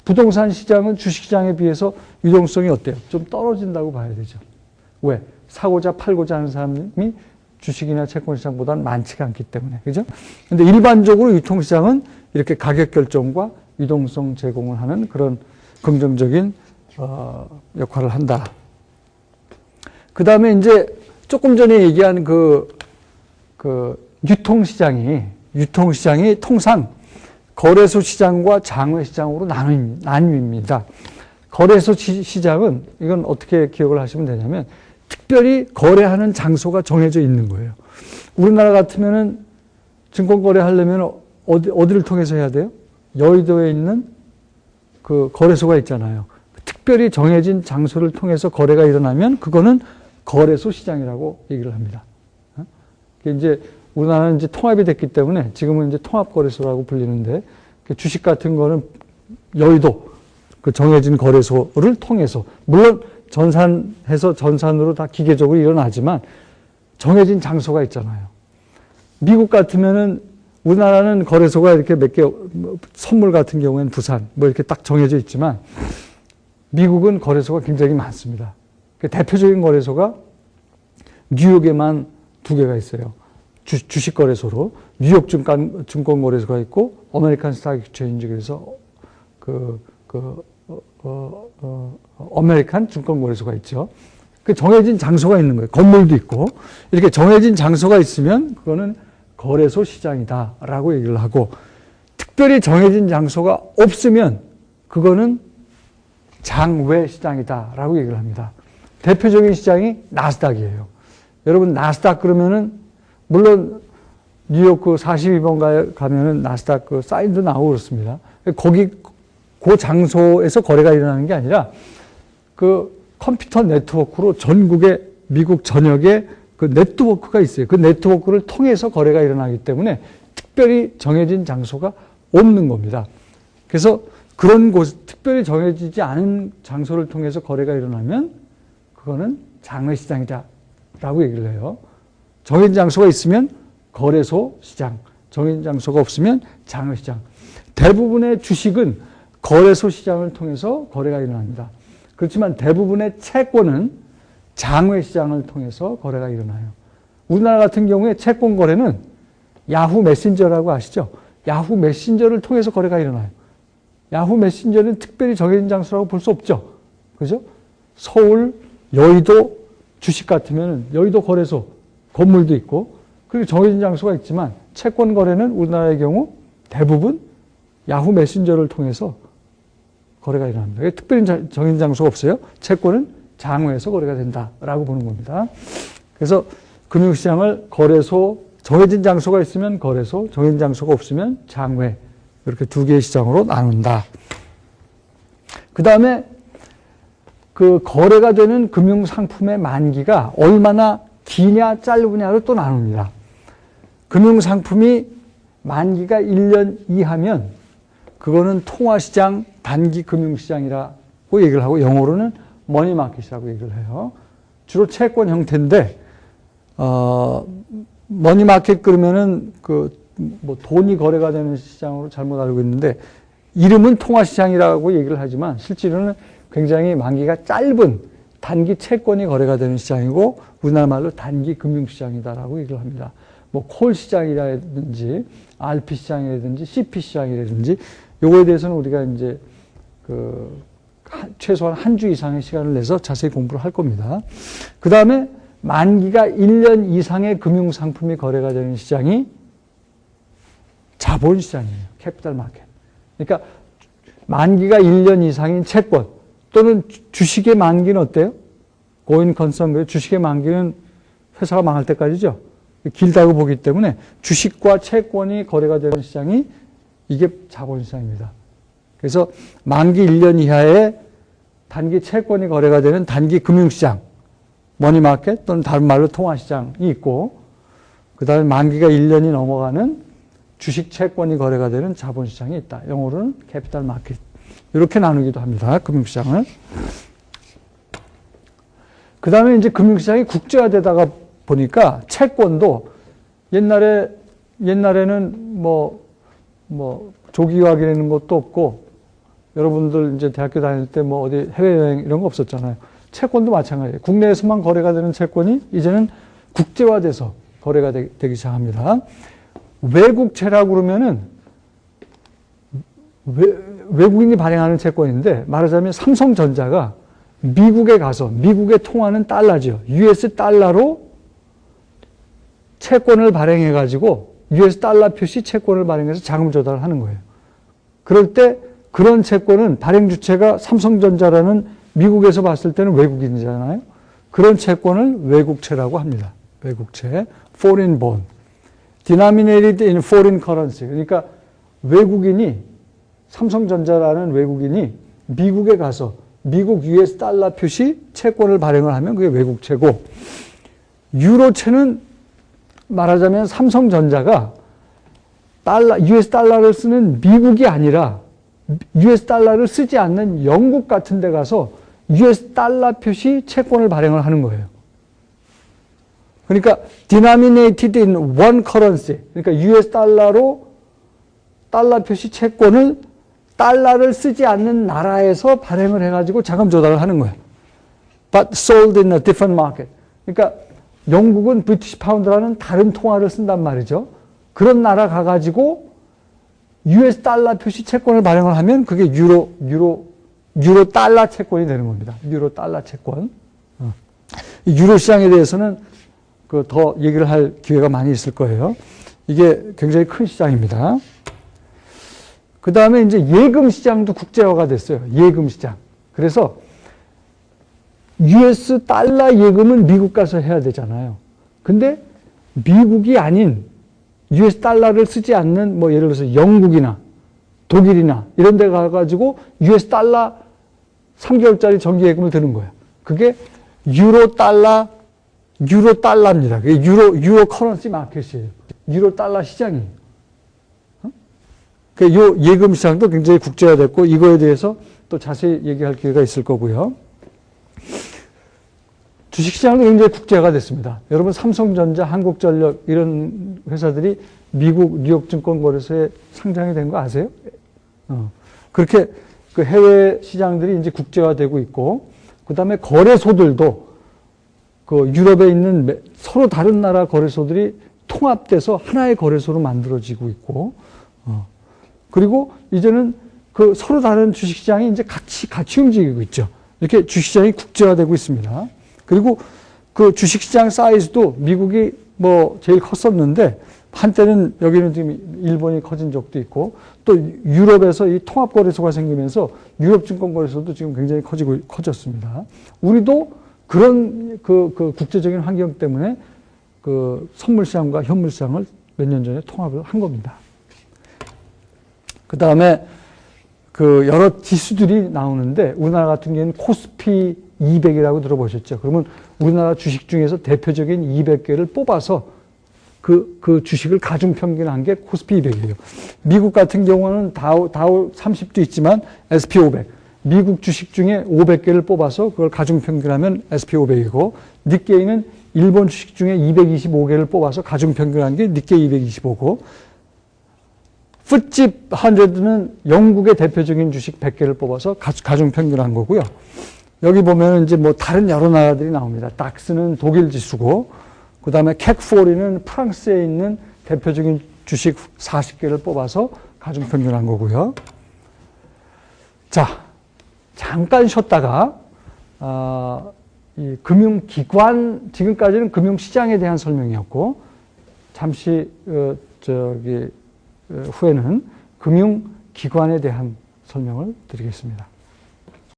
부동산 시장은 주식시장에 비해서 유동성이 어때요? 좀 떨어진다고 봐야 되죠. 왜? 사고자 팔고자 하는 사람이 주식이나 채권시장보다는 많지가 않기 때문에. 그죠? 근데 일반적으로 유통시장은 이렇게 가격 결정과 유동성 제공을 하는 그런 긍정적인 역할을 한다. 그 다음에 이제 조금 전에 얘기한 유통시장이 통상 거래소 시장과 장외 시장으로 나뉩니다. 거래소 시장은 이건 어떻게 기억을 하시면 되냐면 특별히 거래하는 장소가 정해져 있는 거예요. 우리나라 같으면은 증권 거래하려면 어디를 통해서 해야 돼요? 여의도에 있는 그 거래소가 있잖아요. 특별히 정해진 장소를 통해서 거래가 일어나면 그거는 거래소 시장이라고 얘기를 합니다. 이제 우리나라는 이제 통합이 됐기 때문에 지금은 이제 통합거래소라고 불리는데 주식 같은 거는 여의도 그 정해진 거래소를 통해서 물론 전산해서 전산으로 다 기계적으로 일어나지만 정해진 장소가 있잖아요. 미국 같으면은 우리나라는 거래소가 이렇게 몇 개 선물 같은 경우에는 부산 뭐 이렇게 딱 정해져 있지만 미국은 거래소가 굉장히 많습니다. 대표적인 거래소가 뉴욕에만 2개가 있어요. 주식 거래소로 뉴욕 증권 거래소가 있고 아메리칸 스탁 익스체인지 그래서 아메리칸 증권 거래소가 있죠. 그 정해진 장소가 있는 거예요. 건물도 있고 이렇게 정해진 장소가 있으면 그거는 거래소 시장이다라고 얘기를 하고 특별히 정해진 장소가 없으면 그거는 장외 시장이다라고 얘기를 합니다. 대표적인 시장이 나스닥이에요. 여러분 나스닥 그러면은 물론 뉴욕 그 42번 가면은 나스닥 그 사인도 나오고 그렇습니다. 거기 그 장소에서 거래가 일어나는 게 아니라 그 컴퓨터 네트워크로 전국의 미국 전역에 그 네트워크가 있어요. 그 네트워크를 통해서 거래가 일어나기 때문에 특별히 정해진 장소가 없는 겁니다. 그래서 그런 곳, 특별히 정해지지 않은 장소를 통해서 거래가 일어나면 그거는 장외시장이다라고 얘기를 해요. 정해진 장소가 있으면 거래소 시장, 정해진 장소가 없으면 장외시장. 대부분의 주식은 거래소 시장을 통해서 거래가 일어납니다. 그렇지만 대부분의 채권은 장외시장을 통해서 거래가 일어나요. 우리나라 같은 경우에 채권 거래는 야후 메신저라고 아시죠? 야후 메신저를 통해서 거래가 일어나요. 야후 메신저는 특별히 정해진 장소라고 볼 수 없죠. 그죠? 서울, 여의도 주식 같으면 여의도 거래소 건물도 있고 그리고 정해진 장소가 있지만 채권 거래는 우리나라의 경우 대부분 야후 메신저를 통해서 거래가 일어납니다. 특별히 정해진 장소가 없어요. 채권은 장외에서 거래가 된다라고 보는 겁니다. 그래서 금융시장을 거래소, 정해진 장소가 있으면 거래소, 정해진 장소가 없으면 장외 이렇게 2개의 시장으로 나눈다. 그 다음에 그 거래가 되는 금융상품의 만기가 얼마나 기냐 짧으냐로 또 나눕니다. 금융상품이 만기가 1년 이하면 그거는 통화시장, 단기 금융시장이라고 얘기를 하고 영어로는 머니마켓이라고 얘기를 해요. 주로 채권 형태인데 머니마켓 그러면은 뭐 돈이 거래가 되는 시장으로 잘못 알고 있는데 이름은 통화시장이라고 얘기를 하지만 실제로는 굉장히 만기가 짧은 단기 채권이 거래가 되는 시장이고 우리나라 말로 단기 금융시장이다라고 얘기를 합니다. 뭐 콜시장이라든지 RP시장이라든지 CP시장이라든지 요거에 대해서는 우리가 이제 최소한 한 주 이상의 시간을 내서 자세히 공부를 할 겁니다. 그 다음에 만기가 1년 이상의 금융상품이 거래가 되는 시장이 자본시장이에요. 캐피탈 마켓. 그러니까 만기가 1년 이상인 채권 또는 주식의 만기는 어때요? 고인 컨선, 주식의 만기는 회사가 망할 때까지죠. 길다고 보기 때문에 주식과 채권이 거래가 되는 시장이 이게 자본시장입니다. 그래서 만기 1년 이하의 단기 채권이 거래가 되는 단기 금융시장, 머니마켓 또는 다른 말로 통화시장이 있고 그 다음에 만기가 1년이 넘어가는 주식 채권이 거래가 되는 자본시장이 있다. 영어로는 캐피탈 마켓. 이렇게 나누기도 합니다. 금융시장을. 그 다음에 이제 금융시장이 국제화되다가 보니까 채권도 옛날에는 뭐 조기화기라는 것도 없고 여러분들 이제 대학교 다닐 때 뭐 어디 해외여행 이런 거 없었잖아요. 채권도 마찬가지예요. 국내에서만 거래가 되는 채권이 이제는 국제화돼서 거래가 되기 시작합니다. 외국채라고 그러면은 외국인이 발행하는 채권인데 말하자면 삼성전자가 미국에 가서 미국에 통하는 달러죠. US 달러로 채권을 발행해 가지고 US 달러 표시 채권을 발행해서 자금 조달을 하는 거예요. 그럴 때 그런 채권은 발행 주체가 삼성전자라는 미국에서 봤을 때는 외국인이잖아요. 그런 채권을 외국채라고 합니다. 외국채, foreign bond, denominated in foreign currency. 그러니까 외국인이 삼성전자라는 외국인이 미국에 가서 미국 US 달러 표시 채권을 발행을 하면 그게 외국채고, 유로채는 말하자면 삼성전자가 US 달러를 쓰는 미국이 아니라 US 달러를 쓰지 않는 영국 같은 데 가서 US 달러 표시 채권을 발행을 하는 거예요. 그러니까 denominated in one currency. 그러니까 US 달러로 달러 표시 채권을 달러를 쓰지 않는 나라에서 발행을 해가지고 자금 조달을 하는 거예요. But sold in a different market. 그러니까 영국은 브리티시 파운드라는 다른 통화를 쓴단 말이죠. 그런 나라 가가지고 US 달러 표시 채권을 발행을 하면 그게 유로 달러 채권이 되는 겁니다. 유로 달러 채권. 유로 시장에 대해서는 더 얘기를 할 기회가 많이 있을 거예요. 이게 굉장히 큰 시장입니다. 그 다음에 이제 예금 시장도 국제화가 됐어요. 예금 시장. 그래서 US 달러 예금은 미국 가서 해야 되잖아요. 근데 미국이 아닌 US 달러를 쓰지 않는 뭐 예를 들어서 영국이나 독일이나 이런 데 가가지고 US 달러 3개월짜리 정기 예금을 드는 거예요. 그게 유로 달러입니다. 그게 유로 커런시 마켓이에요. 유로 달러 시장이에요. 요 예금 시장도 굉장히 국제화됐고 이거에 대해서 또 자세히 얘기할 기회가 있을 거고요. 주식시장도 굉장히 국제화가 됐습니다. 여러분 삼성전자, 한국전력 이런 회사들이 미국 뉴욕증권거래소에 상장이 된 거 아세요? 그렇게 그 해외 시장들이 이제 국제화되고 있고, 그 다음에 거래소들도 그 유럽에 있는 서로 다른 나라 거래소들이 통합돼서 하나의 거래소로 만들어지고 있고, 그리고 이제는 그 서로 다른 주식시장이 이제 같이 움직이고 있죠. 이렇게 주식시장이 국제화되고 있습니다. 그리고 그 주식시장 사이즈도 미국이 뭐 제일 컸었는데 한때는 여기는 지금 일본이 커진 적도 있고, 또 유럽에서 이 통합거래소가 생기면서 유럽증권거래소도 지금 굉장히 커졌습니다. 우리도 그런 그 국제적인 환경 때문에 그 선물시장과 현물시장을 몇 년 전에 통합을 한 겁니다. 그 다음에 그 여러 지수들이 나오는데 우리나라 같은 경우에는 코스피 200이라고 들어보셨죠? 그러면 우리나라 주식 중에서 대표적인 200개를 뽑아서 그 주식을 가중평균한 게 코스피 200이에요. 미국 같은 경우는 다우 30도 있지만 SP 500. 미국 주식 중에 500개를 뽑아서 그걸 가중평균하면 SP 500이고, 니케이는 일본 주식 중에 225개를 뽑아서 가중평균한 게 니케이 225고, FTSE 100는 영국의 대표적인 주식 100개를 뽑아서 가중평균한 거고요. 여기 보면 이제 뭐 다른 여러 나라들이 나옵니다. 닥스는 독일 지수고, 그 다음에 캣40는 프랑스에 있는 대표적인 주식 40개를 뽑아서 가중평균한 거고요. 자, 잠깐 쉬었다가, 이 금융기관, 지금까지는 금융시장에 대한 설명이었고, 잠시, 후에는 금융기관에 대한 설명을 드리겠습니다.